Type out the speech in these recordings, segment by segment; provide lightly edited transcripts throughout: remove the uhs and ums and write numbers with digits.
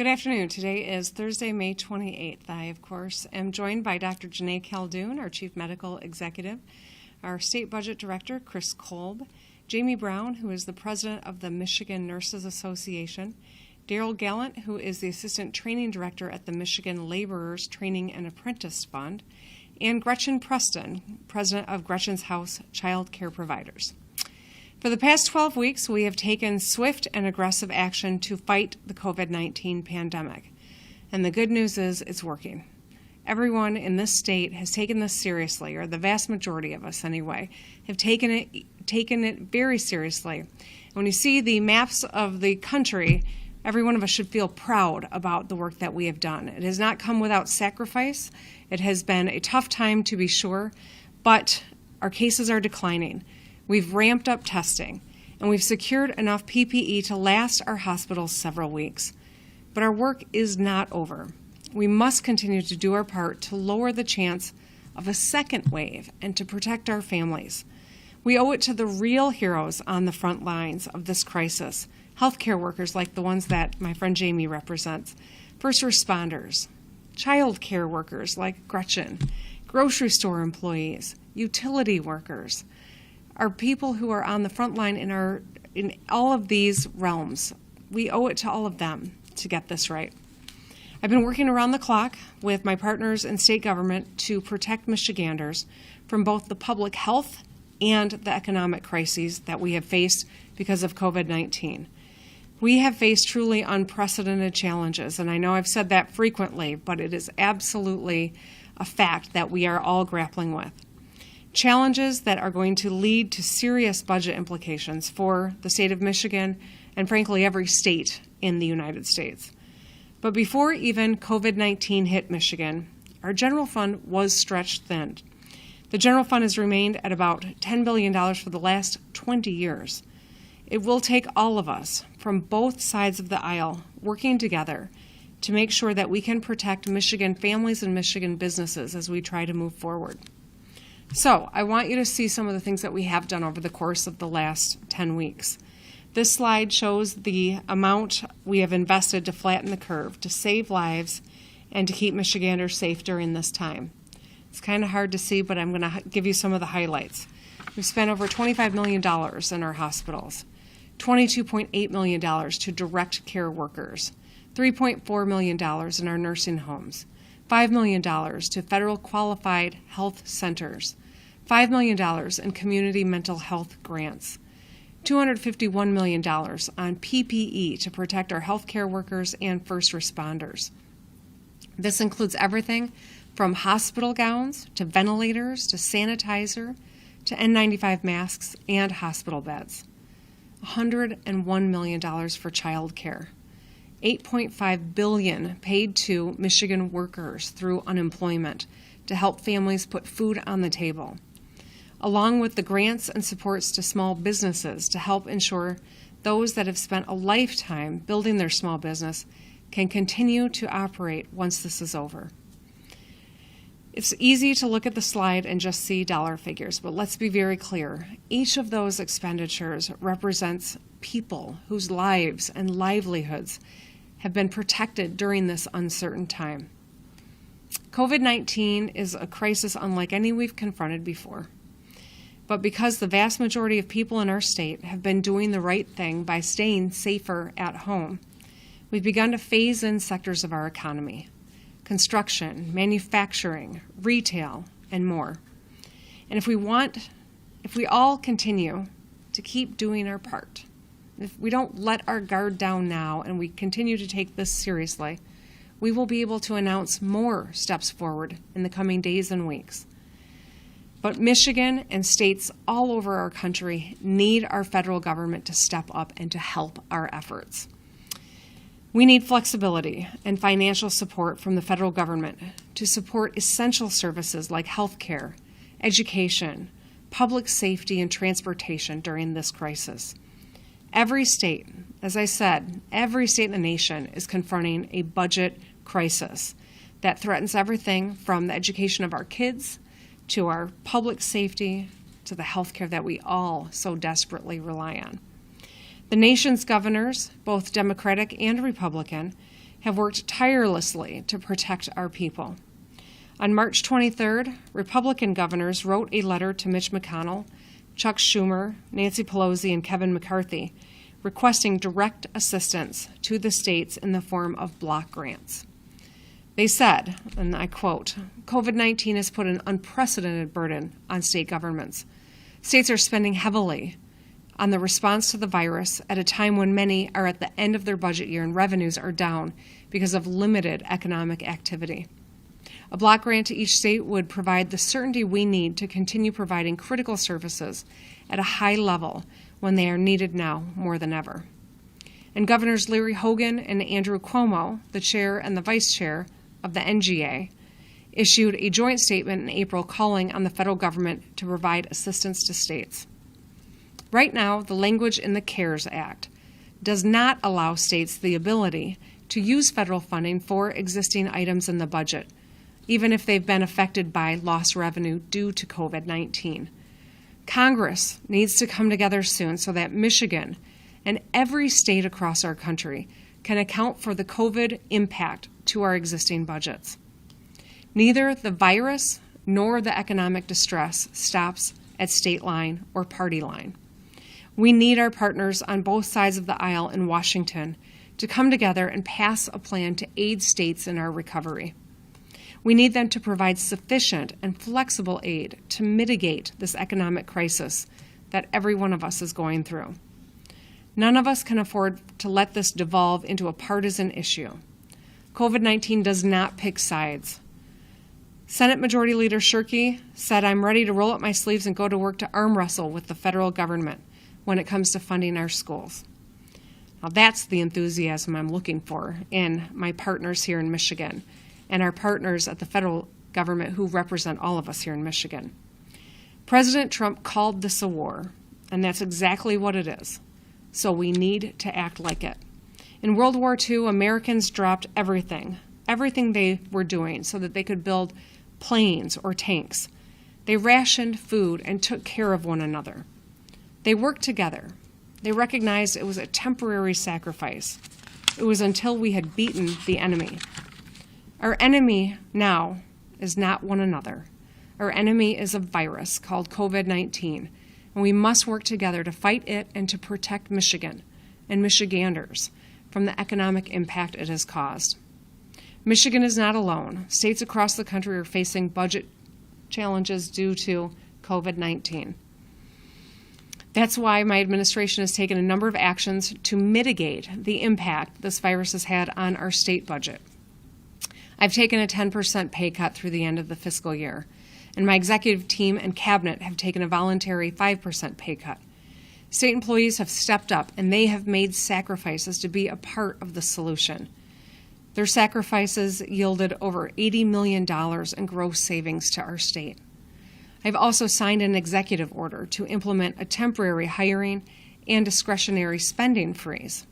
Good afternoon. Today is Thursday, May 28th. I, of course, am joined by Dr. Janae Caldoun, our Chief Medical Executive, our State Budget Director, Chris Kolb, Jamie Brown, who is the President of the Michigan Nurses Association, Daryl Gallant, who is the Assistant Training Director at the Michigan Laborers Training and Apprentice Fund, and Gretchen Preston, President of Gretchen's House Child Care Providers. For the past 12 weeks, we have taken swift and aggressive action to fight the COVID-19 pandemic. And the good news is it's working. Everyone in this state has taken this seriously, or the vast majority of us anyway, have taken it very seriously. When you see the maps of the country, every one of us should feel proud about the work that we have done. It has not come without sacrifice. It has been a tough time to be sure, but our cases are declining. We've ramped up testing, and we've secured enough PPE to last our hospitals several weeks. But our work is not over. We must continue to do our part to lower the chance of a second wave and to protect our families. We owe it to the real heroes on the front lines of this crisis, healthcare workers like the ones that my friend Jamie represents, first responders, child care workers like Gretchen, grocery store employees, utility workers, are people who are on the front line in all of these realms. We owe it to all of them to get this right. I've been working around the clock with my partners in state government to protect Michiganders from both the public health and the economic crises that we have faced because of COVID-19. We have faced truly unprecedented challenges, and I know I've said that frequently, but it is absolutely a fact that we are all grappling with. Challenges that are going to lead to serious budget implications for the state of Michigan and frankly every state in the United States. But before even COVID-19 hit Michigan, our general fund was stretched thin. The general fund has remained at about $10 billion for the last 20 years. It will take all of us from both sides of the aisle working together to make sure that we can protect Michigan families and Michigan businesses as we try to move forward. So I want you to see some of the things that we have done over the course of the last 10 weeks. This slide shows the amount we have invested to flatten the curve, to save lives, and to keep Michiganders safe during this time. It's kind of hard to see, but I'm going to give you some of the highlights. We've spent over $25 million in our hospitals, $22.8 million to direct care workers, $3.4 million in our nursing homes, $5 million to federal qualified health centers, $5 million in community mental health grants, $251 million on PPE to protect our healthcare workers and first responders. This includes everything from hospital gowns to ventilators to sanitizer to N95 masks and hospital beds. $101 million for child care. $8.5 billion paid to Michigan workers through unemployment to help families put food on the table, along with the grants and supports to small businesses to help ensure those that have spent a lifetime building their small business can continue to operate once this is over. It's easy to look at the slide and just see dollar figures, but let's be very clear. Each of those expenditures represents people whose lives and livelihoods have been protected during this uncertain time. COVID-19 is a crisis unlike any we've confronted before. But because the vast majority of people in our state have been doing the right thing by staying safer at home, we've begun to phase in sectors of our economy: construction, manufacturing, retail, and more. And if we all continue to keep doing our part, if we don't let our guard down now and we continue to take this seriously, we will be able to announce more steps forward in the coming days and weeks. But Michigan and states all over our country need our federal government to step up and to help our efforts. We need flexibility and financial support from the federal government to support essential services like health care, education, public safety, and transportation during this crisis. Every state, as I said, every state in the nation is confronting a budget crisis that threatens everything from the education of our kids to our public safety to the health care that we all so desperately rely on. The nation's governors, both Democratic and Republican, have worked tirelessly to protect our people. On March 23rd, Republican governors wrote a letter to Mitch McConnell, Chuck Schumer, Nancy Pelosi, and Kevin McCarthy requesting direct assistance to the states in the form of block grants. They said, and I quote, "COVID-19 has put an unprecedented burden on state governments. States are spending heavily on the response to the virus at a time when many are at the end of their budget year and revenues are down because of limited economic activity. A block grant to each state would provide the certainty we need to continue providing critical services at a high level when they are needed now more than ever." And Governors Larry Hogan and Andrew Cuomo, the chair and the vice chair of the NGA, issued a joint statement in April calling on the federal government to provide assistance to states. Right now, the language in the CARES Act does not allow states the ability to use federal funding for existing items in the budget, even if they've been affected by lost revenue due to COVID-19. Congress needs to come together soon so that Michigan and every state across our country can account for the COVID impact to our existing budgets. Neither the virus nor the economic distress stops at state line or party line. We need our partners on both sides of the aisle in Washington to come together and pass a plan to aid states in our recovery. We need them to provide sufficient and flexible aid to mitigate this economic crisis that every one of us is going through. None of us can afford to let this devolve into a partisan issue. COVID-19 does not pick sides. Senate Majority Leader Shirkey said, "I'm ready to roll up my sleeves and go to work to arm wrestle with the federal government when it comes to funding our schools." Now that's the enthusiasm I'm looking for in my partners here in Michigan and our partners at the federal government who represent all of us here in Michigan. President Trump called this a war, and that's exactly what it is. So we need to act like it. In World War II, Americans dropped everything they were doing so that they could build planes or tanks. They rationed food and took care of one another. They worked together. They recognized it was a temporary sacrifice. It was until we had beaten the enemy. Our enemy now is not one another. Our enemy is a virus called COVID-19, and we must work together to fight it and to protect Michigan and Michiganders from the economic impact it has caused. Michigan is not alone. States across the country are facing budget challenges due to COVID-19. That's why my administration has taken a number of actions to mitigate the impact this virus has had on our state budget. I've taken a 10% pay cut through the end of the fiscal year, and my executive team and cabinet have taken a voluntary 5% pay cut. State employees have stepped up, and they have made sacrifices to be a part of the solution. Their sacrifices yielded over $80 million in gross savings to our state. I've also signed an executive order to implement a temporary hiring and discretionary spending freeze.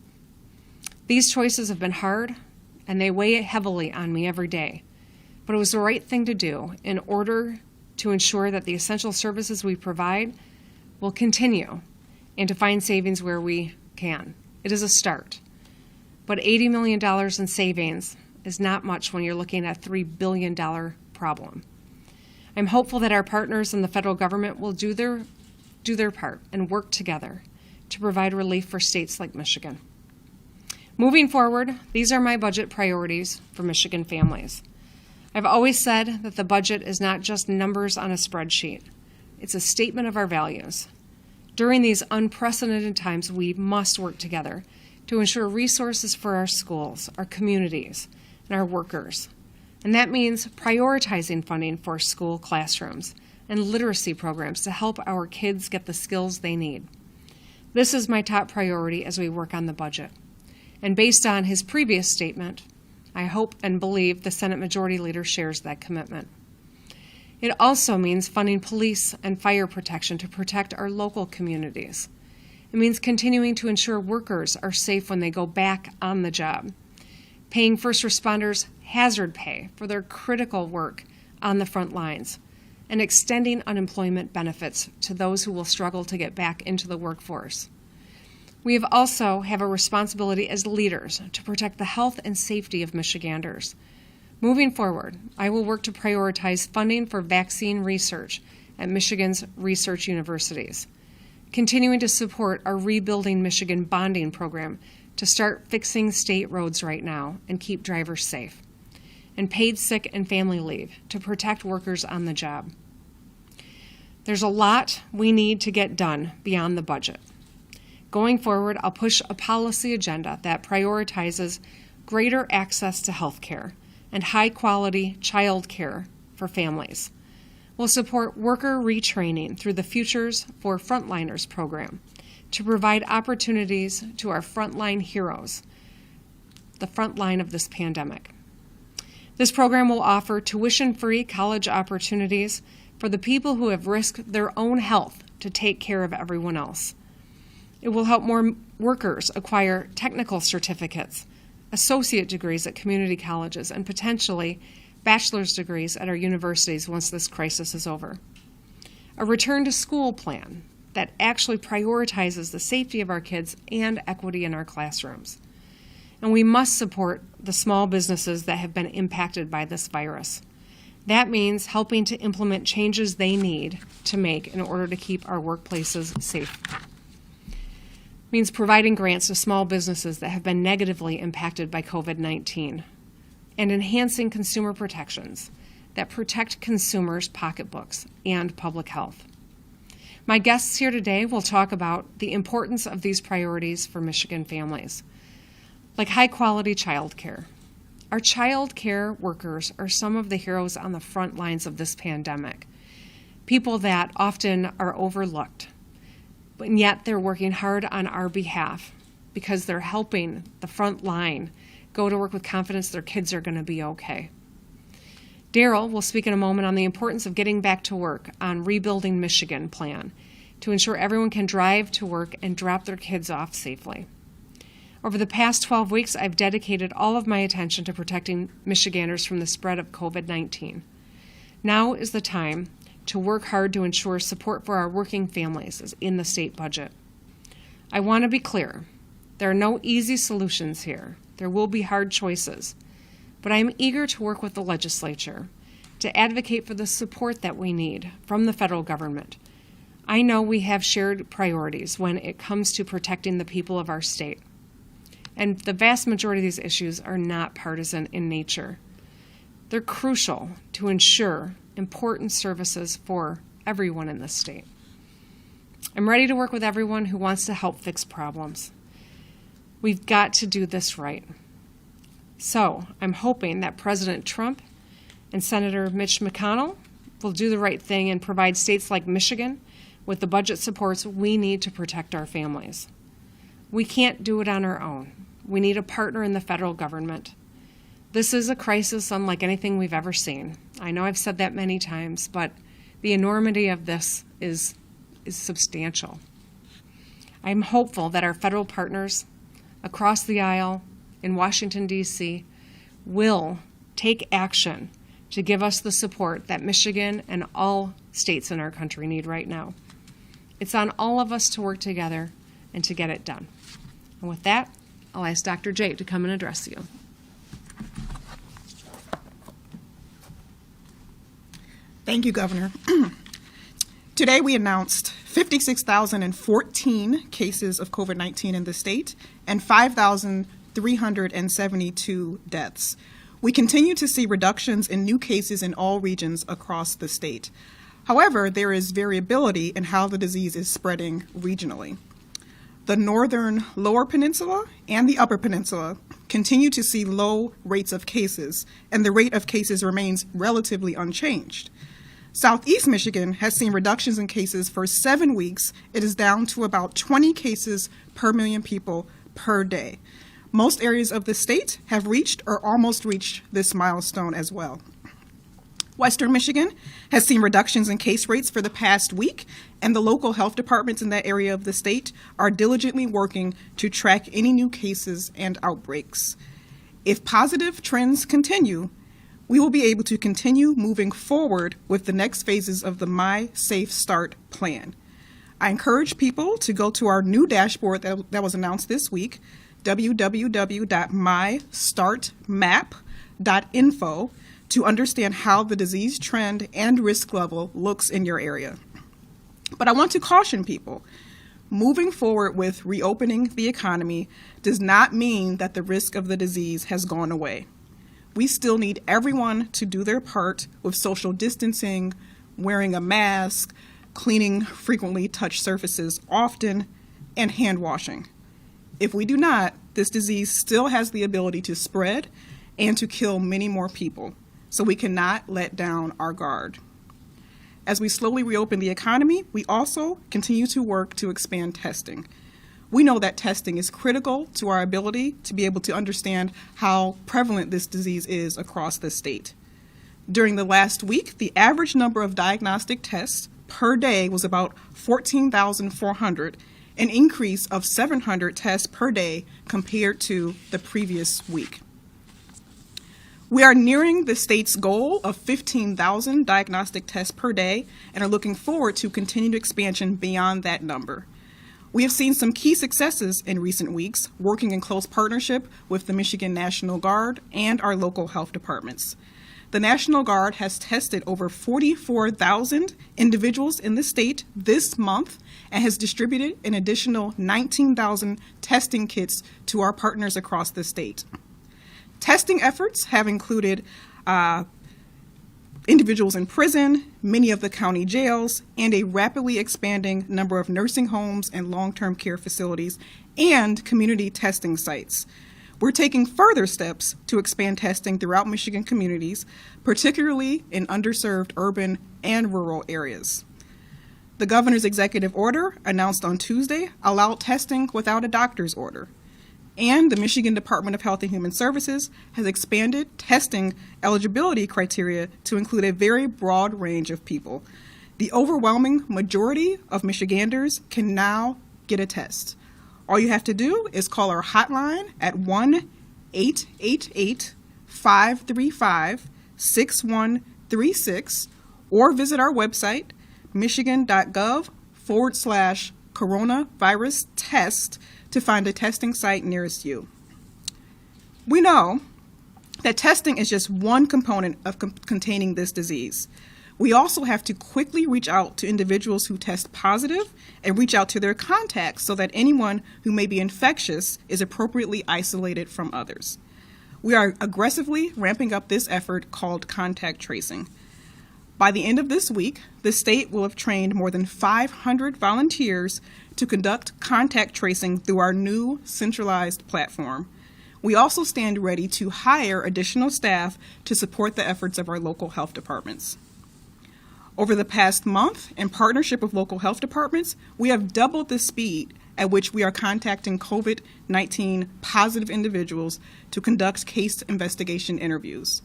These choices have been hard, and they weigh heavily on me every day, but it was the right thing to do in order to ensure that the essential services we provide will continue and to find savings where we can. It is a start. But $80 million in savings is not much when you're looking at a $3 billion problem. I'm hopeful that our partners in the federal government will do their part and work together to provide relief for states like Michigan. Moving forward, these are my budget priorities for Michigan families. I've always said that the budget is not just numbers on a spreadsheet. It's a statement of our values. During these unprecedented times, we must work together to ensure resources for our schools, our communities, and our workers. And that means prioritizing funding for school classrooms and literacy programs to help our kids get the skills they need. This is my top priority as we work on the budget. And based on his previous statement, I hope and believe the Senate Majority Leader shares that commitment. It also means funding police and fire protection to protect our local communities. It means continuing to ensure workers are safe when they go back on the job, paying first responders hazard pay for their critical work on the front lines, and extending unemployment benefits to those who will struggle to get back into the workforce. We also have a responsibility as leaders to protect the health and safety of Michiganders. Moving forward, I will work to prioritize funding for vaccine research at Michigan's research universities, continuing to support our Rebuilding Michigan bonding program to start fixing state roads right now and keep drivers safe, and paid sick and family leave to protect workers on the job. There's a lot we need to get done beyond the budget. Going forward, I'll push a policy agenda that prioritizes greater access to health care and high-quality child care for families. We'll support worker retraining through the Futures for Frontliners program to provide opportunities to our frontline heroes, the front line of this pandemic. This program will offer tuition-free college opportunities for the people who have risked their own health to take care of everyone else. It will help more workers acquire technical certificates, associate degrees at community colleges, and potentially bachelor's degrees at our universities once this crisis is over. A return to school plan that actually prioritizes the safety of our kids and equity in our classrooms. And we must support the small businesses that have been impacted by this virus. That means helping to implement changes they need to make in order to keep our workplaces safe. Means providing grants to small businesses that have been negatively impacted by COVID-19 and enhancing consumer protections that protect consumers' pocketbooks and public health. My guests here today will talk about the importance of these priorities for Michigan families, like high-quality child care. Our child care workers are some of the heroes on the front lines of this pandemic, people that often are overlooked. And yet they're working hard on our behalf because they're helping the front line go to work with confidence their kids are going to be okay. Daryl will speak in a moment on the importance of getting back to work on Rebuilding Michigan plan to ensure everyone can drive to work and drop their kids off safely. Over the past 12 weeks, I've dedicated all of my attention to protecting Michiganders from the spread of COVID-19. Now is the time to work hard to ensure support for our working families is in the state budget. I want to be clear, there are no easy solutions here. There will be hard choices, but I am eager to work with the legislature to advocate for the support that we need from the federal government. I know we have shared priorities when it comes to protecting the people of our state, and the vast majority of these issues are not partisan in nature. They're crucial to ensure important services for everyone in this state. I'm ready to work with everyone who wants to help fix problems. We've got to do this right. So I'm hoping that President Trump and Senator Mitch McConnell will do the right thing and provide states like Michigan with the budget supports we need to protect our families. We can't do it on our own. We need a partner in the federal government. This is a crisis unlike anything we've ever seen. I know I've said that many times, but the enormity of this is substantial. I'm hopeful that our federal partners across the aisle in Washington, D.C. will take action to give us the support that Michigan and all states in our country need right now. It's on all of us to work together and to get it done. And with that, I'll ask Dr. J to come and address you. Thank you, Governor. Today we announced 56,014 cases of COVID-19 in the state and 5,372 deaths. We continue to see reductions in new cases in all regions across the state. However, there is variability in how the disease is spreading regionally. The northern Lower Peninsula and the Upper Peninsula continue to see low rates of cases, and the rate of cases remains relatively unchanged. Southeast Michigan has seen reductions in cases for 7 weeks. It is down to about 20 cases per million people per day. Most areas of the state have reached or almost reached this milestone as well. Western Michigan has seen reductions in case rates for the past week, and the local health departments in that area of the state are diligently working to track any new cases and outbreaks. If positive trends continue, we will be able to continue moving forward with the next phases of the My Safe Start plan. I encourage people to go to our new dashboard that was announced this week, www.mystartmap.info, to understand how the disease trend and risk level looks in your area. But I want to caution people, moving forward with reopening the economy does not mean that the risk of the disease has gone away. We still need everyone to do their part with social distancing, wearing a mask, cleaning frequently touched surfaces often, and hand washing. If we do not, this disease still has the ability to spread and to kill many more people, so we cannot let down our guard. As we slowly reopen the economy, we also continue to work to expand testing. We know that testing is critical to our ability to be able to understand how prevalent this disease is across the state. During the last week, the average number of diagnostic tests per day was about 14,400, an increase of 700 tests per day compared to the previous week. We are nearing the state's goal of 15,000 diagnostic tests per day and are looking forward to continued expansion beyond that number. We have seen some key successes in recent weeks, working in close partnership with the Michigan National Guard and our local health departments. The National Guard has tested over 44,000 individuals in the state this month and has distributed an additional 19,000 testing kits to our partners across the state. Testing efforts have included individuals in prison, many of the county jails, and a rapidly expanding number of nursing homes and long-term care facilities and community testing sites. We're taking further steps to expand testing throughout Michigan communities, particularly in underserved urban and rural areas. The governor's executive order, announced on Tuesday, allowed testing without a doctor's order. And the Michigan Department of Health and Human Services has expanded testing eligibility criteria to include a very broad range of people. The overwhelming majority of Michiganders can now get a test. All you have to do is call our hotline at 1-888-535-6136 or visit our website, michigan.gov/coronavirus test, to find a testing site nearest you. We know that testing is just one component of containing this disease. We also have to quickly reach out to individuals who test positive and reach out to their contacts so that anyone who may be infectious is appropriately isolated from others. We are aggressively ramping up this effort called contact tracing. By the end of this week, the state will have trained more than 500 volunteers to conduct contact tracing through our new centralized platform. We also stand ready to hire additional staff to support the efforts of our local health departments. Over the past month, in partnership with local health departments, we have doubled the speed at which we are contacting COVID-19 positive individuals to conduct case investigation interviews.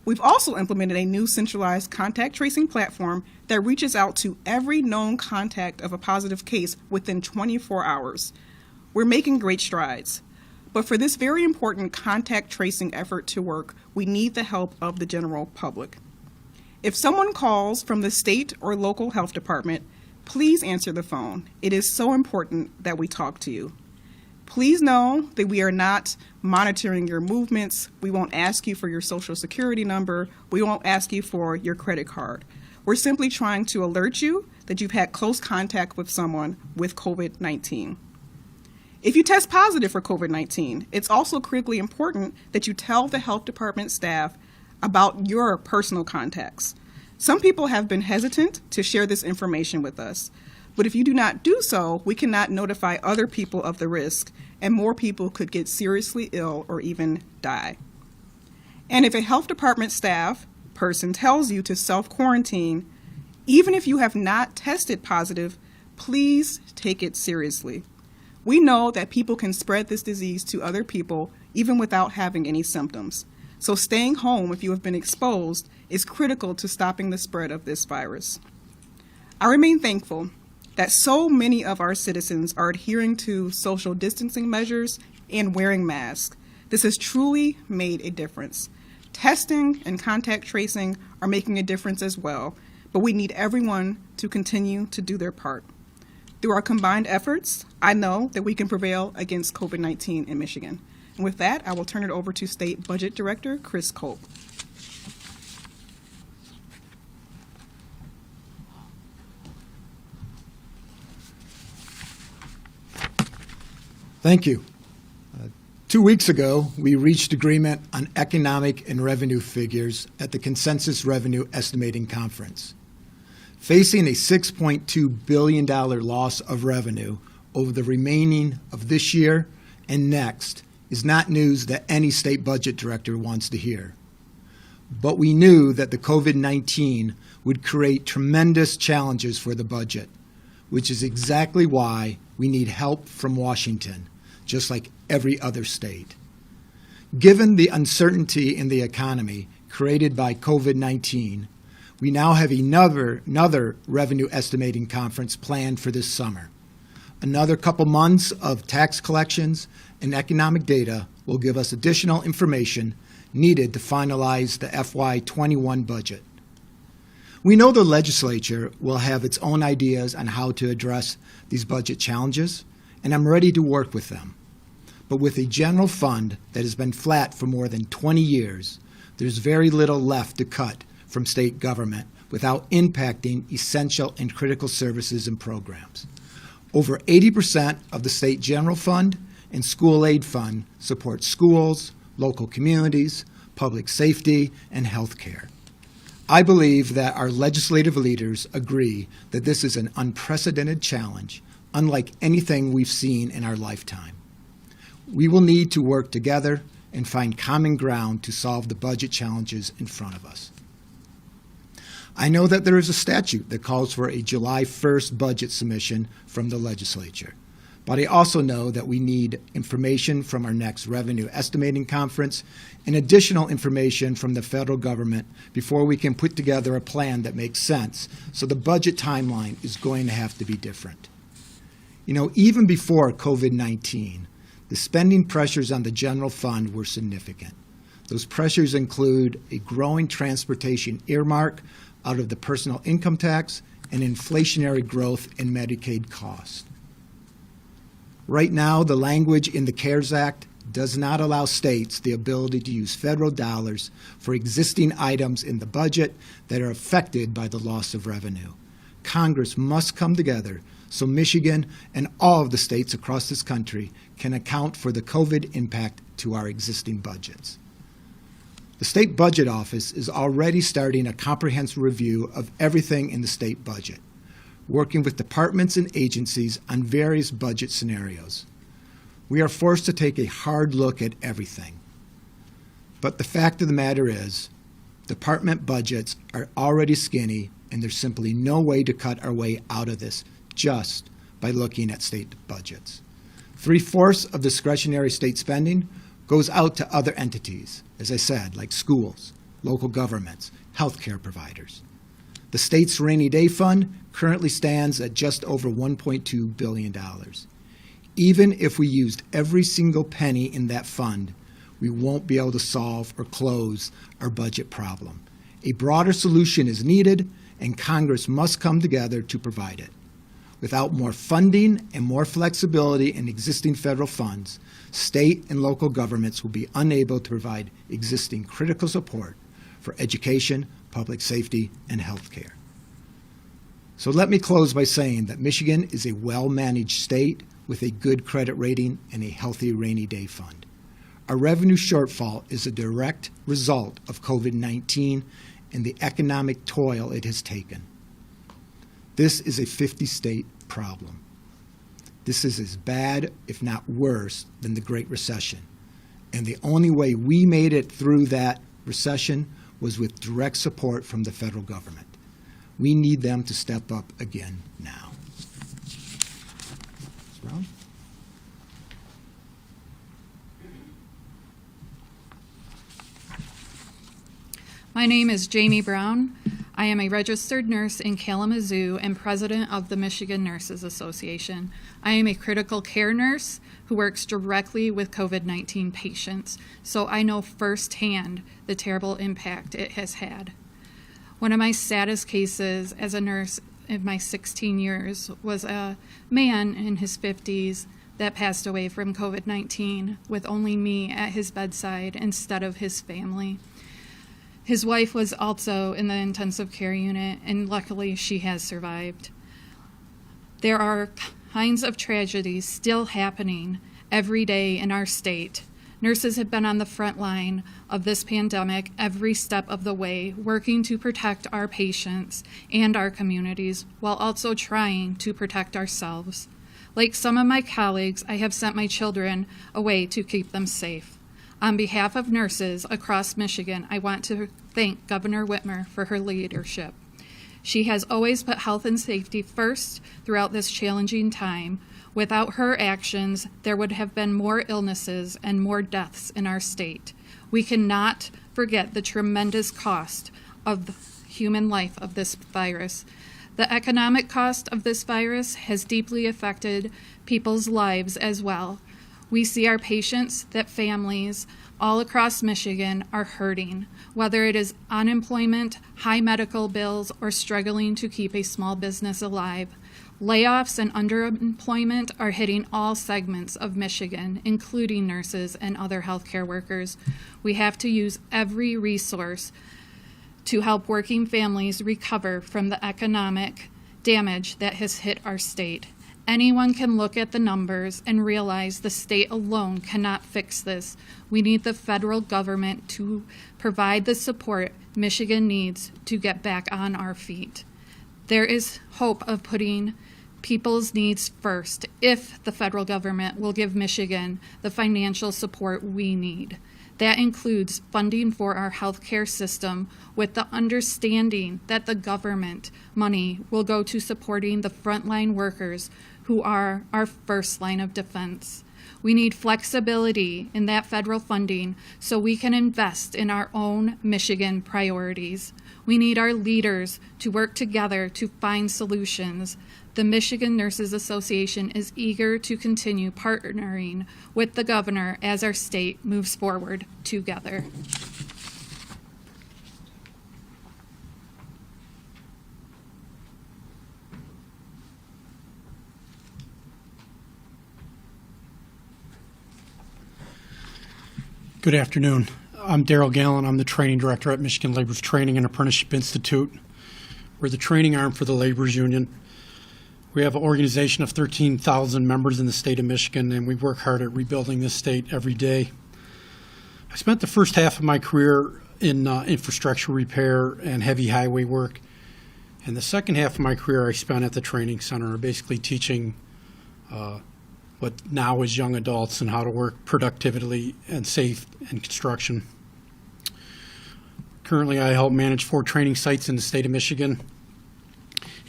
We've also implemented a new centralized contact tracing platform that reaches out to every known contact of a positive case within 24 hours. We're making great strides. But for this very important contact tracing effort to work, we need the help of the general public. If someone calls from the state or local health department, please answer the phone. It is so important that we talk to you. Please know that we are not monitoring your movements. We won't ask you for your social security number. We won't ask you for your credit card. We're simply trying to alert you that you've had close contact with someone with COVID-19. If you test positive for COVID-19, it's also critically important that you tell the health department staff about your personal contacts. Some people have been hesitant to share this information with us. But if you do not do so, we cannot notify other people of the risk, and more people could get seriously ill or even die. And if a health department staff person tells you to self-quarantine, even if you have not tested positive, please take it seriously. We know that people can spread this disease to other people even without having any symptoms. So staying home if you have been exposed is critical to stopping the spread of this virus. I remain thankful that so many of our citizens are adhering to social distancing measures and wearing masks. This has truly made a difference. Testing and contact tracing are making a difference as well, but we need everyone to continue to do their part. Through our combined efforts, I know that we can prevail against COVID-19 in Michigan. And with that, I will turn it over to State Budget Director Chris Kolb. Thank you. 2 weeks ago, we reached agreement on economic and revenue figures at the Consensus Revenue Estimating Conference. Facing a $6.2 billion loss of revenue over the remaining of this year and next is not news that any state budget director wants to hear. But we knew that the COVID-19 would create tremendous challenges for the budget, which is exactly why we need help from Washington, just like every other state. Given the uncertainty in the economy created by COVID-19, we now have another revenue estimating conference planned for this summer. Another couple months of tax collections and economic data will give us additional information needed to finalize the FY21 budget. We know the legislature will have its own ideas on how to address these budget challenges, and I'm ready to work with them. But with a general fund that has been flat for more than 20 years, there's very little left to cut from state government without impacting essential and critical services and programs. Over 80% of the state general fund and school aid fund support schools, local communities, public safety, and health care. I believe that our legislative leaders agree that this is an unprecedented challenge, unlike anything we've seen in our lifetime. We will need to work together and find common ground to solve the budget challenges in front of us. I know that there is a statute that calls for a July 1st budget submission from the legislature, but I also know that we need information from our next revenue estimating conference and additional information from the federal government before we can put together a plan that makes sense, so the budget timeline is going to have to be different. You know, even before COVID-19, the spending pressures on the general fund were significant. Those pressures include a growing transportation earmark out of the personal income tax and inflationary growth in Medicaid costs. Right now, the language in the CARES Act does not allow states the ability to use federal dollars for existing items in the budget that are affected by the loss of revenue. Congress must come together so Michigan and all of the states across this country can account for the COVID impact to our existing budgets. The State Budget Office is already starting a comprehensive review of everything in the state budget, working with departments and agencies on various budget scenarios. We are forced to take a hard look at everything. But the fact of the matter is, department budgets are already skinny, and there's simply no way to cut our way out of this just by looking at state budgets. 3/4 of discretionary state spending goes out to other entities, as I said, like schools, local governments, healthcare providers. The state's rainy day fund currently stands at just over $1.2 billion. Even if we used every single penny in that fund, we won't be able to solve or close our budget problem. A broader solution is needed, and Congress must come together to provide it. Without more funding and more flexibility in existing federal funds, state and local governments will be unable to provide existing critical support for education, public safety, and health care. So let me close by saying that Michigan is a well-managed state with a good credit rating and a healthy rainy day fund. Our revenue shortfall is a direct result of COVID-19 and the economic toll it has taken. This is a 50-state problem. This is as bad, if not worse, than the Great Recession. And the only way we made it through that recession was with direct support from the federal government. We need them to step up again now. Rob? My name is Jamie Brown. I am a registered nurse in Kalamazoo and president of the Michigan Nurses Association. I am a critical care nurse who works directly with COVID-19 patients, so I know firsthand the terrible impact it has had. One of my saddest cases as a nurse in my 16 years was a man in his 50s that passed away from COVID-19 with only me at his bedside instead of his family. His wife was also in the intensive care unit, and luckily she has survived. There are kinds of tragedies still happening every day in our state. Nurses have been on the front line of this pandemic every step of the way, working to protect our patients and our communities while also trying to protect ourselves. Like some of my colleagues, I have sent my children away to keep them safe. On behalf of nurses across Michigan, I want to thank Governor Whitmer for her leadership. She has always put health and safety first throughout this challenging time. Without her actions, there would have been more illnesses and more deaths in our state. We cannot forget the tremendous cost of the human life of this virus. The economic cost of this virus has deeply affected people's lives as well. We see our patients, that families all across Michigan are hurting, whether it is unemployment, high medical bills, or struggling to keep a small business alive. Layoffs and underemployment are hitting all segments of Michigan, including nurses and other healthcare workers. We have to use every resource to help working families recover from the economic damage that has hit our state. Anyone can look at the numbers and realize the state alone cannot fix this. We need the federal government to provide the support Michigan needs to get back on our feet. There is hope of putting people's needs first if the federal government will give Michigan the financial support we need. That includes funding for our healthcare system with the understanding that the government money will go to supporting the frontline workers who are our first line of defense. We need flexibility in that federal funding so we can invest in our own Michigan priorities. We need our leaders to work together to find solutions. The Michigan Nurses Association is eager to continue partnering with the governor as our state moves forward together. Good afternoon. I'm Daryl Gallen. I'm the training director at Michigan Labor's Training and Apprenticeship Institute. We're the training arm for the Laborers Union. We have an organization of 13,000 members in the state of Michigan, and we work hard at rebuilding this state every day. I spent the first half of my career in infrastructure repair and heavy highway work. And the second half of my career I spent at the training center, basically teaching what now is young adults and how to work productively and safe in construction. Currently, I help manage 4 training sites in the state of Michigan,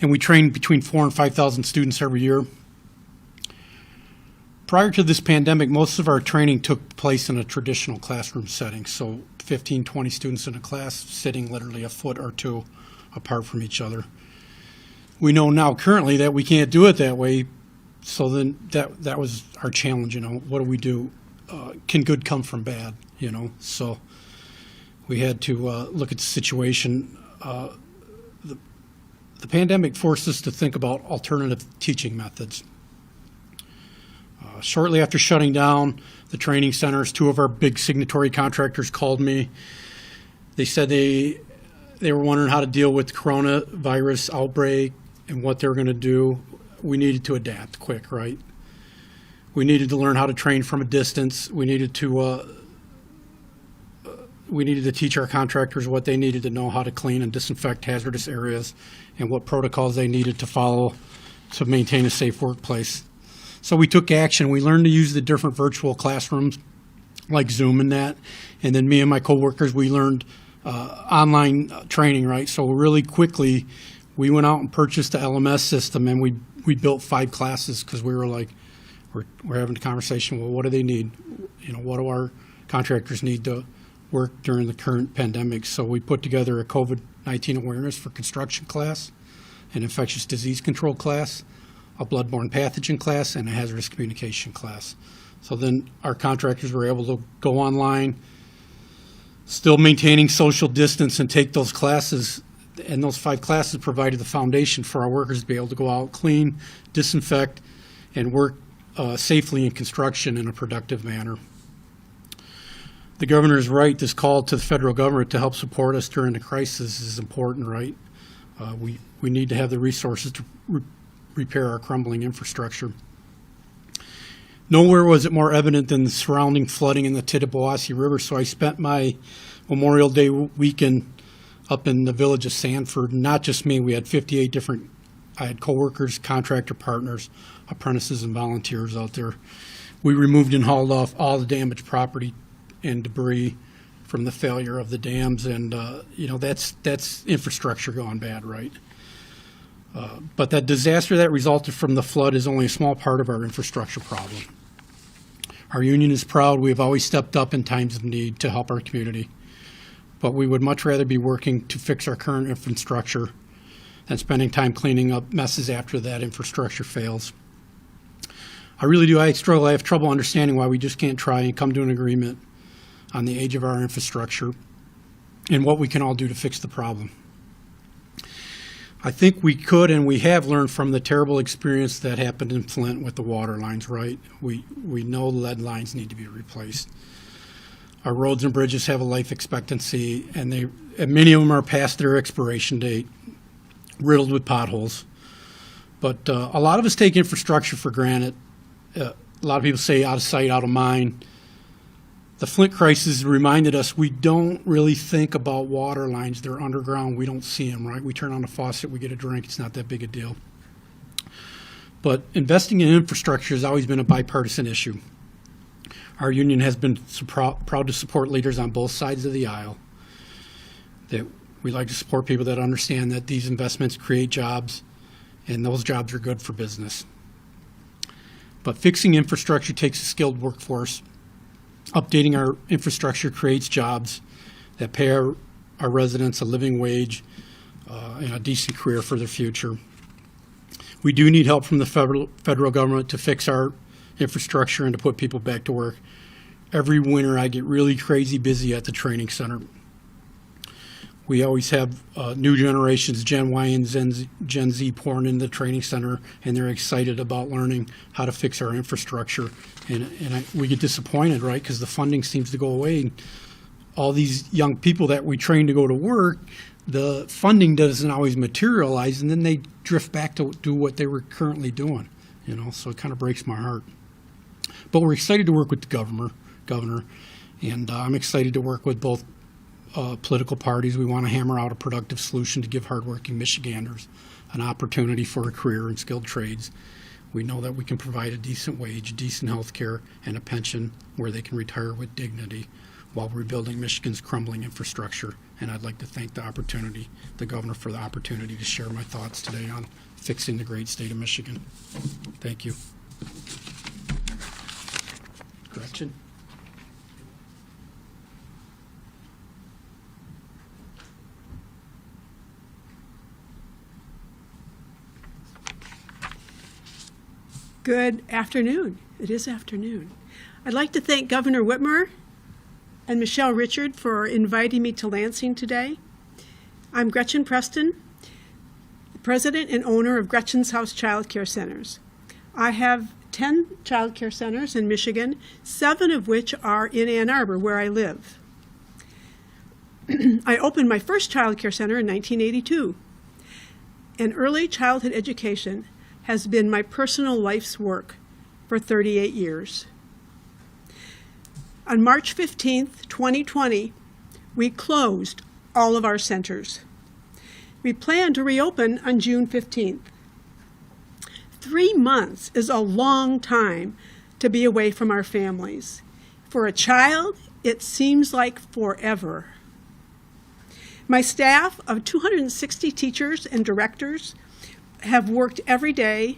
and we train between 4,000 and 5,000 students every year. Prior to this pandemic, most of our training took place in a traditional classroom setting, so 15, 20 students in a class sitting literally a foot or 2 apart from each other. We know now currently that we can't do it that way. So then that was our challenge, what do we do? Can good come from bad, So we had to look at the situation. The pandemic forced us to think about alternative teaching methods. Shortly after shutting down the training centers, 2 of our big signatory contractors called me. They said they were wondering how to deal with the coronavirus outbreak and what they were going to do. We needed to adapt quick, right? We needed to learn how to train from a distance. We needed to teach our contractors what they needed to know how to clean and disinfect hazardous areas and what protocols they needed to follow to maintain a safe workplace. So we took action. We learned to use the different virtual classrooms like Zoom and that. And then me and my coworkers, we learned online training, right? So really quickly, we went out and purchased the LMS system, and we built 5 classes because we were like, we're having a conversation. Well, what do they need? What do our contractors need to work during the current pandemic? So we put together a COVID-19 awareness for construction class, an infectious disease control class, a bloodborne pathogen class, and a hazardous communication class. So then our contractors were able to go online, still maintaining social distance, and take those classes And those 5 classes provided the foundation for our workers to be able to go out, clean, disinfect, and work safely in construction in a productive manner. The governor is right. This call to the federal government to help support us during the crisis is important, right? We need to have the resources to repair our crumbling infrastructure. Nowhere was it more evident than the surrounding flooding in the Tittabawassee River, so I spent my Memorial Day weekend up in the village of Sanford. Not just me, we had 58 different, I had coworkers, contractor partners, apprentices, and volunteers out there. We removed and hauled off all the damaged property and debris from the failure of the dams, and that's infrastructure gone bad, right? But that disaster that resulted from the flood is only a small part of our infrastructure problem. Our union is proud. We have always stepped up in times of need to help our community, but we would much rather be working to fix our current infrastructure than spending time cleaning up messes after that infrastructure fails. I really do. I struggle. I have trouble understanding why we just can't try and come to an agreement on the age of our infrastructure and what we can all do to fix the problem. I think we could, and we have learned from the terrible experience that happened in Flint with the water lines, right? We know lead lines need to be replaced. Our roads and bridges have a life expectancy, and many of them are past their expiration date, riddled with potholes. But a lot of us take infrastructure for granted. A lot of people say out of sight, out of mind. The Flint crisis reminded us we don't really think about water lines. They're underground. We don't see them, right? We turn on the faucet, we get a drink. It's not that big a deal. But investing in infrastructure has always been a bipartisan issue. Our union has been proud to support leaders on both sides of the aisle. That we like to support people that understand that these investments create jobs, and those jobs are good for business. But fixing infrastructure takes a skilled workforce. Updating our infrastructure creates jobs that pay our residents a living wage and a decent career for their future. We do need help from the federal government to fix our infrastructure and to put people back to work. Every winter I get really crazy busy at the training center. We always have new generations, Gen Y and Gen Z, pouring in the training center, and they're excited about learning how to fix our infrastructure. We get disappointed, right, because the funding seems to go away. And all these young people that we train to go to work, the funding doesn't always materialize, and then they drift back to do what they were currently doing. So it kind of breaks my heart. But we're excited to work with the governor, and I'm excited to work with both political parties. We want to hammer out a productive solution to give hardworking Michiganders an opportunity for a career in skilled trades. We know that we can provide a decent wage, decent health care, and a pension where they can retire with dignity while rebuilding Michigan's crumbling infrastructure. And I'd like to thank the governor for the opportunity to share my thoughts today on fixing the great state of Michigan. Thank you. Gretchen? Good afternoon. It is afternoon. I'd like to thank Governor Whitmer and Michelle Richard for inviting me to Lansing today. I'm Gretchen Preston, the president and owner of Gretchen's House Child Care Centers. I have 10 child care centers in Michigan, 7 of which are in Ann Arbor, where I live. I opened my first child care center in 1982. And early childhood education has been my personal life's work for 38 years. On March 15th, 2020, we closed all of our centers. We plan to reopen on June 15th. 3 months is a long time to be away from our families. For a child, it seems like forever. My staff of 260 teachers and directors have worked every day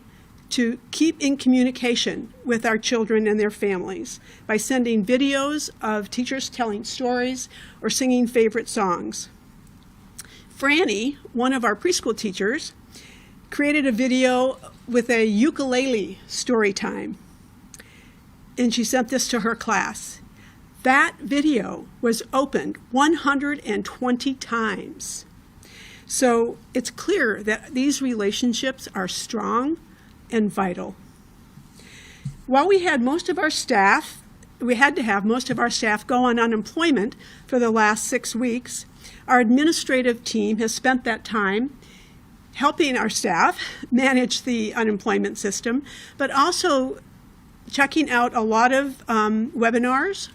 to keep in communication with our children and their families by sending videos of teachers telling stories or singing favorite songs. Franny, one of our preschool teachers, created a video with a ukulele story time, and she sent this to her class. That video was opened 120 times. So it's clear that these relationships are strong and vital. While we had most of our staff, we had to have most of our staff go on unemployment for the last 6 weeks, our administrative team has spent that time helping our staff manage the unemployment system, but also checking out a lot of webinars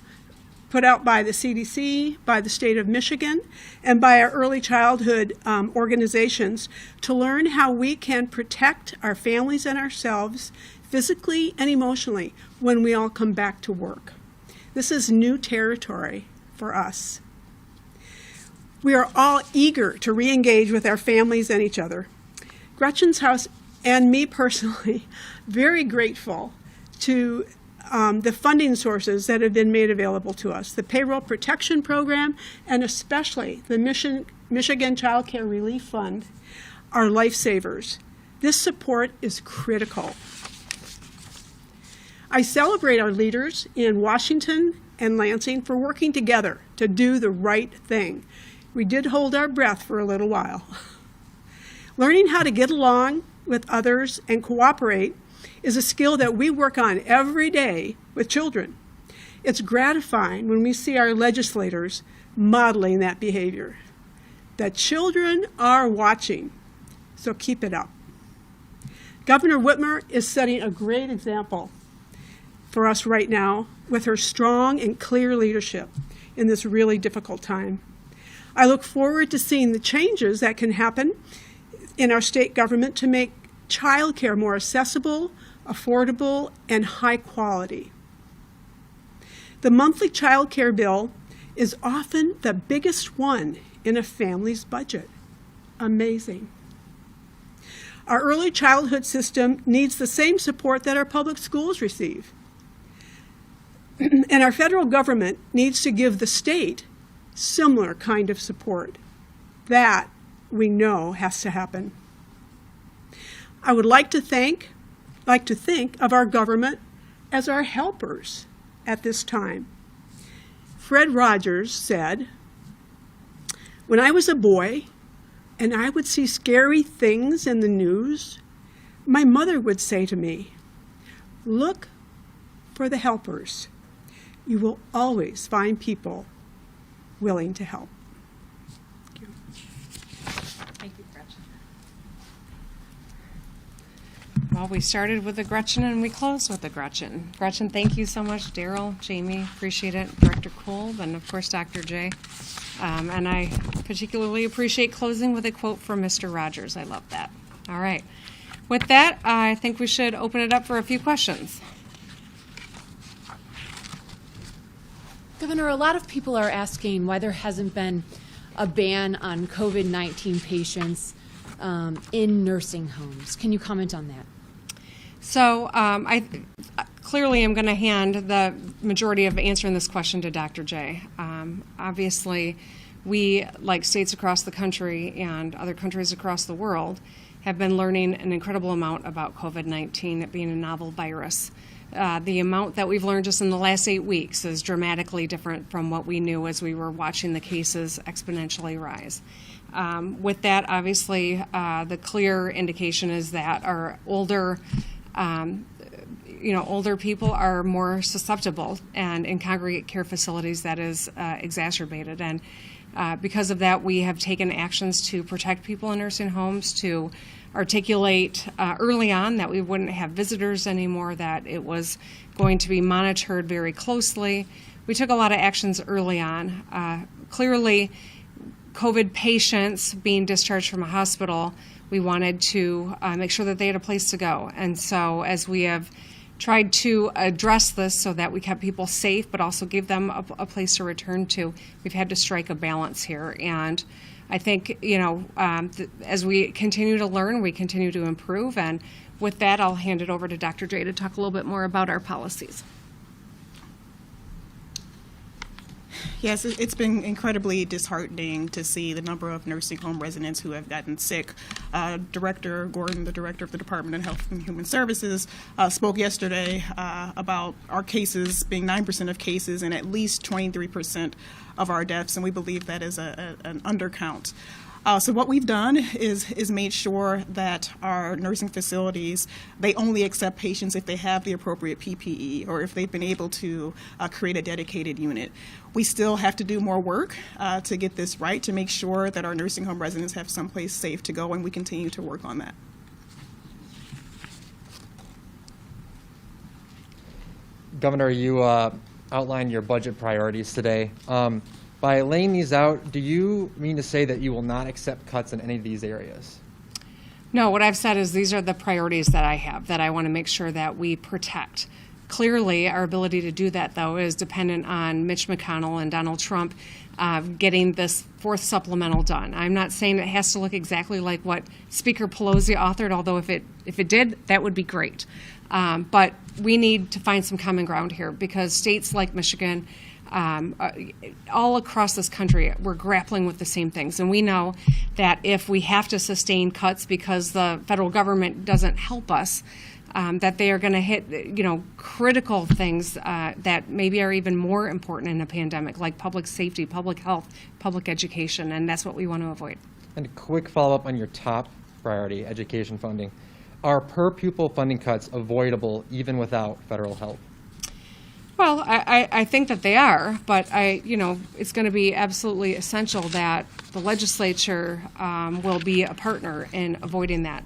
put out by the CDC, by the state of Michigan, and by our early childhood organizations to learn how we can protect our families and ourselves physically and emotionally when we all come back to work. This is new territory for us. We are all eager to re-engage with our families and each other. Gretchen's House and me personally, very grateful to the funding sources that have been made available to us, the Payroll Protection Program, and especially the Michigan Child Care Relief Fund are lifesavers. This support is critical. I celebrate our leaders in Washington and Lansing for working together to do the right thing. We did hold our breath for a little while. Learning how to get along with others and cooperate is a skill that we work on every day with children. It's gratifying when we see our legislators modeling that behavior. The children are watching, so keep it up. Governor Whitmer is setting a great example for us right now with her strong and clear leadership in this really difficult time. I look forward to seeing the changes that can happen in our state government to make childcare more accessible, affordable, and high quality. The monthly child care bill is often the biggest one in a family's budget. Amazing. Our early childhood system needs the same support that our public schools receive. And our federal government needs to give the state similar kind of support. That we know has to happen. I would like to think of our government as our helpers at this time. Fred Rogers said, "When I was a boy and I would see scary things in the news, my mother would say to me, 'Look for the helpers. You will always find people willing to help.'" Thank you. Thank you, Gretchen. Well, we started with the Gretchen and we closed with the Gretchen. Gretchen, thank you so much. Daryl, Jamie, appreciate it. Director Kolb, and of course, Dr. J. And I particularly appreciate closing with a quote from Mr. Rogers. I love that. All right. With that, I think we should open it up for a few questions. Governor, a lot of people are asking why there hasn't been a ban on COVID-19 patients in nursing homes. Can you comment on that? So I clearly am going to hand the majority of answering this question to Dr. J. Obviously, we, like states across the country and other countries across the world, have been learning an incredible amount about COVID-19, it being a novel virus. The amount that we've learned just in the last 8 weeks is dramatically different from what we knew as we were watching the cases exponentially rise. With that, obviously, the clear indication is that our older people are more susceptible, and in congregate care facilities that is exacerbated. And because of that, we have taken actions to protect people in nursing homes, to articulate early on that we wouldn't have visitors anymore, that it was going to be monitored very closely. We took a lot of actions early on. Clearly, COVID patients being discharged from a hospital, we wanted to make sure that they had a place to go. And so as we have tried to address this so that we kept people safe but also give them a place to return to, we've had to strike a balance here. And I think, as we continue to learn, we continue to improve. And with that, I'll hand it over to Dr. J to talk a little bit more about our policies. Yes, it's been incredibly disheartening to see the number of nursing home residents who have gotten sick. Director Gordon, the director of the Department of Health and Human Services, spoke yesterday about our cases being 9% of cases and at least 23% of our deaths, and we believe that is an undercount. So what we've done is made sure that our nursing facilities, they only accept patients if they have the appropriate PPE or if they've been able to create a dedicated unit. We still have to do more work to get this right, to make sure that our nursing home residents have someplace safe to go, and we continue to work on that. Governor, you outlined your budget priorities today. By laying these out, do you mean to say that you will not accept cuts in any of these areas? No, what I've said is these are the priorities that I have, that I want to make sure that we protect. Clearly, our ability to do that, though, is dependent on Mitch McConnell and Donald Trump getting this fourth supplemental done. I'm not saying it has to look exactly like what Speaker Pelosi authored, although if it did, that would be great. But we need to find some common ground here, because states like Michigan, all across this country, we're grappling with the same things. And we know that if we have to sustain cuts because the federal government doesn't help us, that they are going to hit, critical things that maybe are even more important in a pandemic, like public safety, public health, public education, and that's what we want to avoid. And a quick follow-up on your top priority, education funding. Are per-pupil funding cuts avoidable even without federal help? Well, I think that they are, but it's going to be absolutely essential that the legislature will be a partner in avoiding that.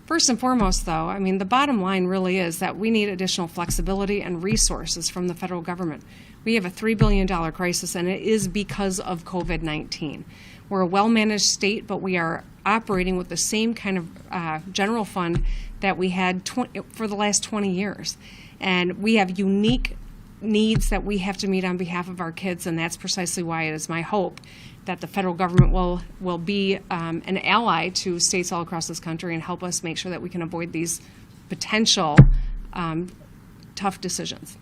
First and foremost, though, the bottom line really is that we need additional flexibility and resources from the federal government. We have a $3 billion crisis, and it is because of COVID-19. We're a well-managed state, but we are operating with the same kind of general fund that we had for the last 20 years. And we have unique needs that we have to meet on behalf of our kids, and that's precisely why it is my hope that the federal government will be an ally to states all across this country and help us make sure that we can avoid these potential tough decisions.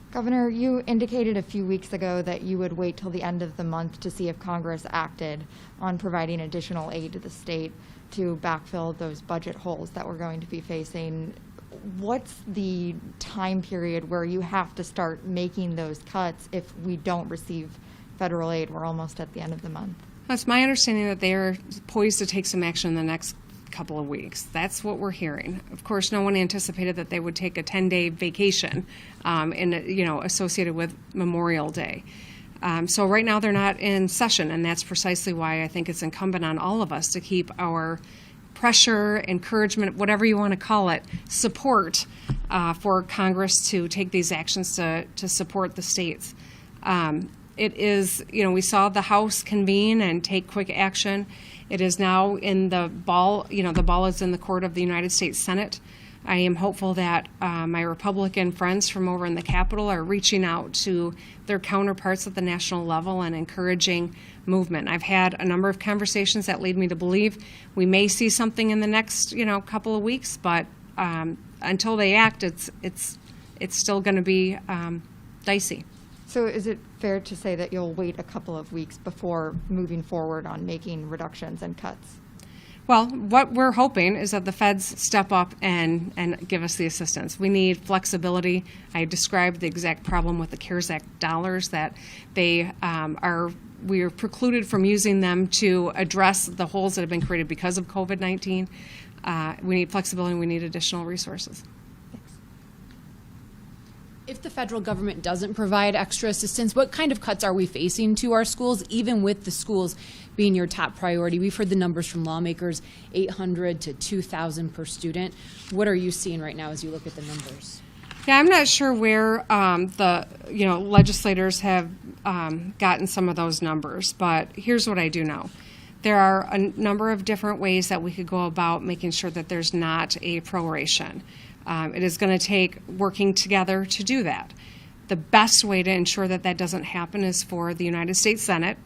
Governor, you indicated a few weeks ago that you would wait till the end of the month to see if Congress acted on providing additional aid to the state to backfill those budget holes that we're going to be facing. What's the time period where you have to start making those cuts if we don't receive federal aid? We're almost at the end of the month. It's my understanding that they are poised to take some action in the next couple of weeks. That's what we're hearing. Of course, no one anticipated that they would take a 10-day vacation associated with Memorial Day. So right now they're not in session, and that's precisely why I think it's incumbent on all of us to keep our pressure, encouragement, whatever you want to call it, support for Congress to take these actions to support the states. It is, we saw the House convene and take quick action. It is now in the ball is in the court of the United States Senate. I am hopeful that my Republican friends from over in the Capitol are reaching out to their counterparts at the national level and encouraging movement. I've had a number of conversations that lead me to believe we may see something in the next couple of weeks, but until they act, it's still going to be dicey. So is it fair to say that you'll wait a couple of weeks before moving forward on making reductions and cuts? Well, what we're hoping is that the feds step up and give us the assistance. We need flexibility. I described the exact problem with the CARES Act dollars, that we are precluded from using them to address the holes that have been created because of COVID-19. We need flexibility and we need additional resources. If the federal government doesn't provide extra assistance, what kind of cuts are we facing to our schools, even with the schools being your top priority? We've heard the numbers from lawmakers, 800 to 2,000 per student. What are you seeing right now as you look at the numbers? Yeah, I'm not sure where the legislators have gotten some of those numbers, but here's what I do know. There are a number of different ways that we could go about making sure that there's not a proration. It is going to take working together to do that. The best way to ensure that that doesn't happen is for the United States Senate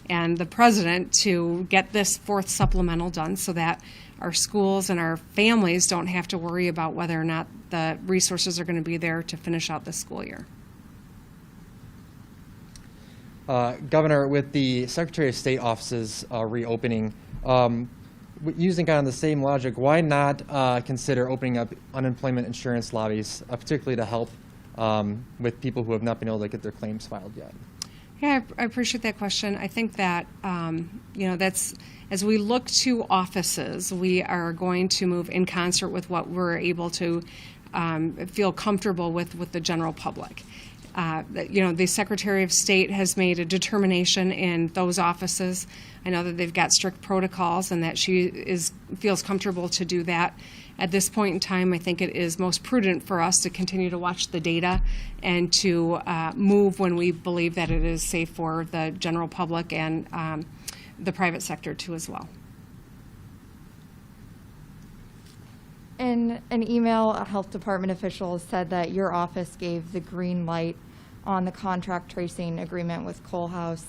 and the President to get this fourth supplemental done so that our schools and our families don't have to worry about whether or not the resources are going to be there to finish out this school year. Governor, with the Secretary of State offices reopening, using kind of the same logic, why not consider opening up unemployment insurance lobbies, particularly to help with people who have not been able to get their claims filed yet? Yeah, I appreciate that question. I think that, that's, as we look to offices, we are going to move in concert with what we're able to feel comfortable with the general public. The Secretary of State has made a determination in those offices. I know that they've got strict protocols and that she feels comfortable to do that. At this point in time, I think it is most prudent for us to continue to watch the data and to move when we believe that it is safe for the general public and the private sector too as well. In an email, a health department official said that your office gave the green light on the contract tracing agreement with Coalhouse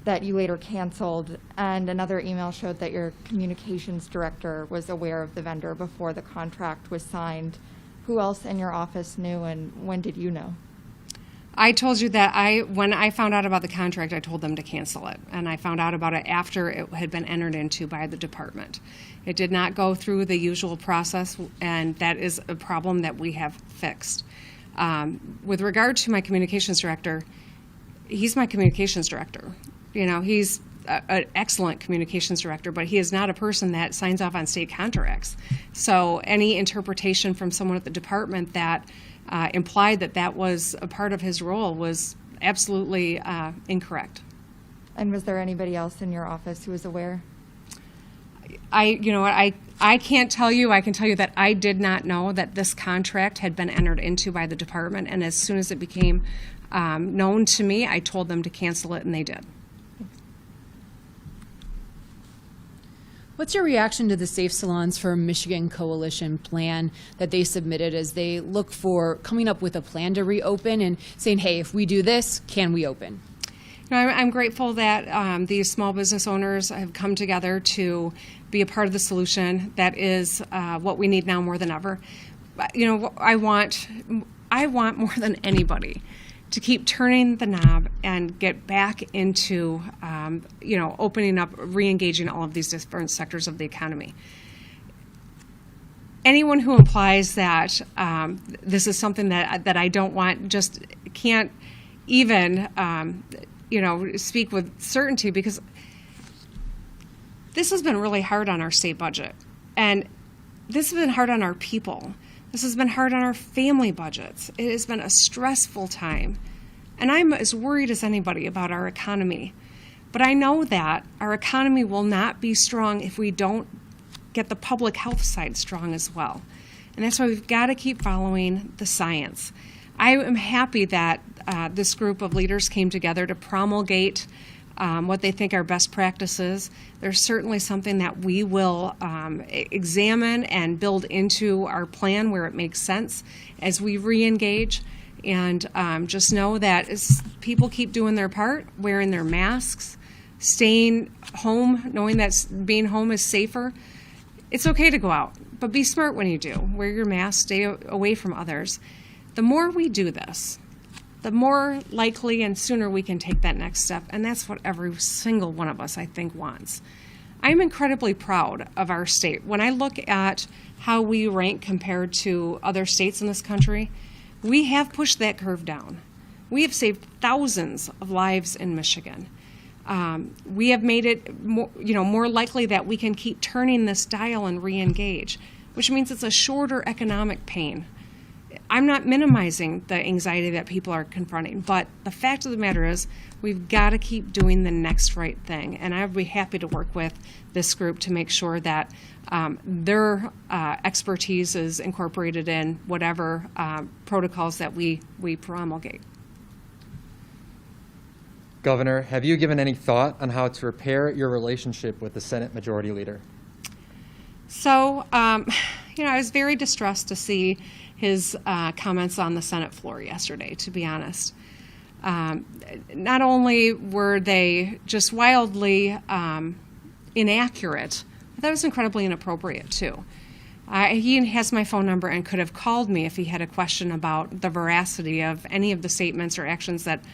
that you later canceled, and another email showed that your communications director was aware of the vendor before the contract was signed. Who else in your office knew, and when did you know? I told you that when I found out about the contract, I told them to cancel it, and I found out about it after it had been entered into by the department. It did not go through the usual process, and that is a problem that we have fixed. With regard to my communications director, he's my communications director. He's an excellent communications director, but he is not a person that signs off on state contracts. So any interpretation from someone at the department that implied that that was a part of his role was absolutely incorrect. And was there anybody else in your office who was aware? I can't tell you. I can tell you that I did not know that this contract had been entered into by the department, and as soon as it became known to me, I told them to cancel it, and they did. What's your reaction to the Safe Salons for Michigan Coalition plan that they submitted as they look for coming up with a plan to reopen and saying, hey, if we do this, can we open? I'm grateful that these small business owners have come together to be a part of the solution. That is what we need now more than ever. I want more than anybody to keep turning the knob and get back into, opening up, re-engaging all of these different sectors of the economy. Anyone who implies that this is something that I don't want just can't even, speak with certainty, because this has been really hard on our state budget. And this has been hard on our people. This has been hard on our family budgets. It has been a stressful time. And I'm as worried as anybody about our economy. But I know that our economy will not be strong if we don't get the public health side strong as well. And that's why we've got to keep following the science. I am happy that this group of leaders came together to promulgate what they think are best practices. There's certainly something that we will examine and build into our plan where it makes sense as we re-engage. And just know that as people keep doing their part, wearing their masks, staying home, knowing that being home is safer, it's okay to go out. But be smart when you do. Wear your mask, stay away from others. The more we do this, the more likely and sooner we can take that next step. And that's what every single one of us, I think, wants. I'm incredibly proud of our state. When I look at how we rank compared to other states in this country, we have pushed that curve down. We have saved thousands of lives in Michigan. We have made it more likely that we can keep turning this dial and re-engage, which means it's a shorter economic pain. I'm not minimizing the anxiety that people are confronting, but the fact of the matter is we've got to keep doing the next right thing. And I'd be happy to work with this group to make sure that their expertise is incorporated in whatever protocols that we promulgate. Governor, have you given any thought on how to repair your relationship with the Senate Majority Leader? So, I was very distressed to see his comments on the Senate floor yesterday, to be honest. Not only were they just wildly inaccurate, but that was incredibly inappropriate, too. He has my phone number and could have called me if he had a question about the veracity of any of the statements or actions that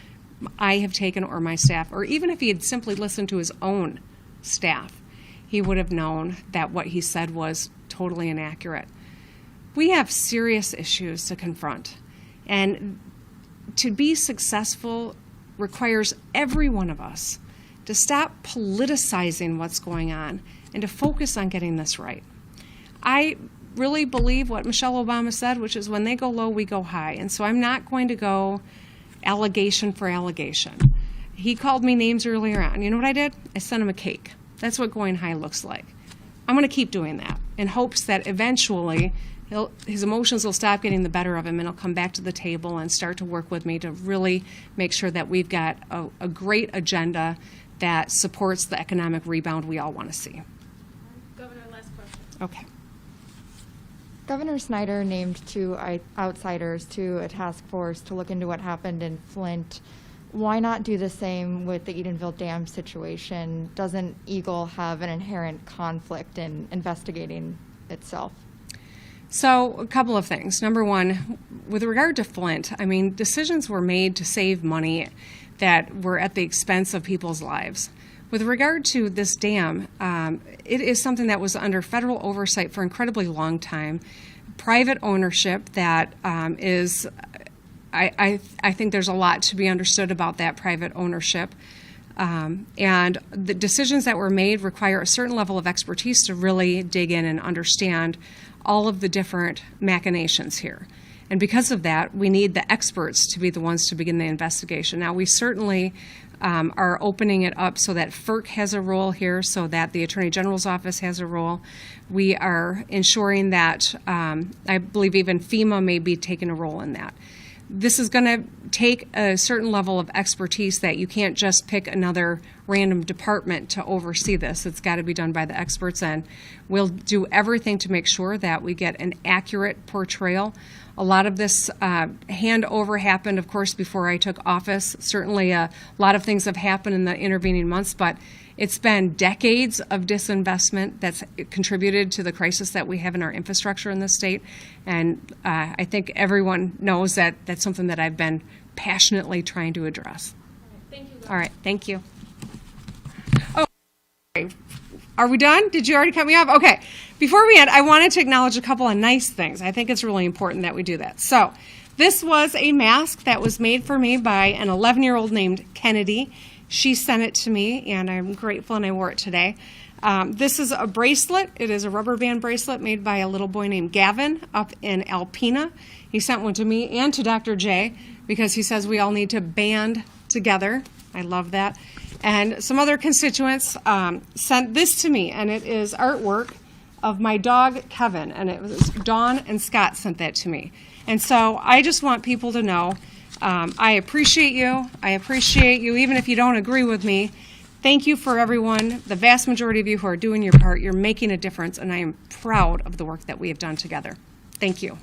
I have taken or my staff, or even if he had simply listened to his own staff, he would have known that what he said was totally inaccurate. We have serious issues to confront, and to be successful, requires every one of us to stop politicizing what's going on and to focus on getting this right. I really believe what Michelle Obama said, which is when they go low, we go high. And so I'm not going to go allegation for allegation. He called me names earlier on. You know what I did? I sent him a cake. That's what going high looks like. I'm going to keep doing that in hopes that eventually his emotions will stop getting the better of him and he'll come back to the table and start to work with me to really make sure that we've got a great agenda that supports the economic rebound we all want to see. Governor, last question. Okay. Governor Snyder named 2 outsiders to a task force to look into what happened in Flint. Why not do the same with the Edenville Dam situation? Doesn't Eagle have an inherent conflict in investigating itself? So a couple of things. Number one, with regard to Flint, I mean, decisions were made to save money that were at the expense of people's lives. With regard to this dam, it is something that was under federal oversight for an incredibly long time. Private ownership that is, I think there's a lot to be understood about that private ownership. And the decisions that were made require a certain level of expertise to really dig in and understand all of the different machinations here. And because of that, we need the experts to be the ones to begin the investigation. Now, we certainly are opening it up so that FERC has a role here, so that the Attorney General's office has a role. We are ensuring that, I believe even FEMA may be taking a role in that. This is going to take a certain level of expertise that you can't just pick another random department to oversee this. It's got to be done by the experts, and we'll do everything to make sure that we get an accurate portrayal. A lot of this handover happened, of course, before I took office. Certainly a lot of things have happened in the intervening months, but it's been decades of disinvestment that's contributed to the crisis that we have in our infrastructure in this state. And I think everyone knows that that's something that I've been passionately trying to address. Thank you. All right, thank you. Oh, sorry. Are we done? Did you already cut me off? Okay. Before we end, I wanted to acknowledge a couple of nice things. I think it's really important that we do that. So this was a mask that was made for me by an 11-year-old named Kennedy. She sent it to me, and I'm grateful, and I wore it today. This is a bracelet. It is a rubber band bracelet made by a little boy named Gavin up in Alpena. He sent one to me and to Dr. J because he says we all need to band together. I love that. And some other constituents sent this to me, and it is artwork of my dog, Kevin, and it was Dawn and Scott sent that to me. And so I just want people to know I appreciate you. I appreciate you, even if you don't agree with me. Thank you for everyone, the vast majority of you who are doing your part. You're making a difference, and I am proud of the work that we have done together. Thank you.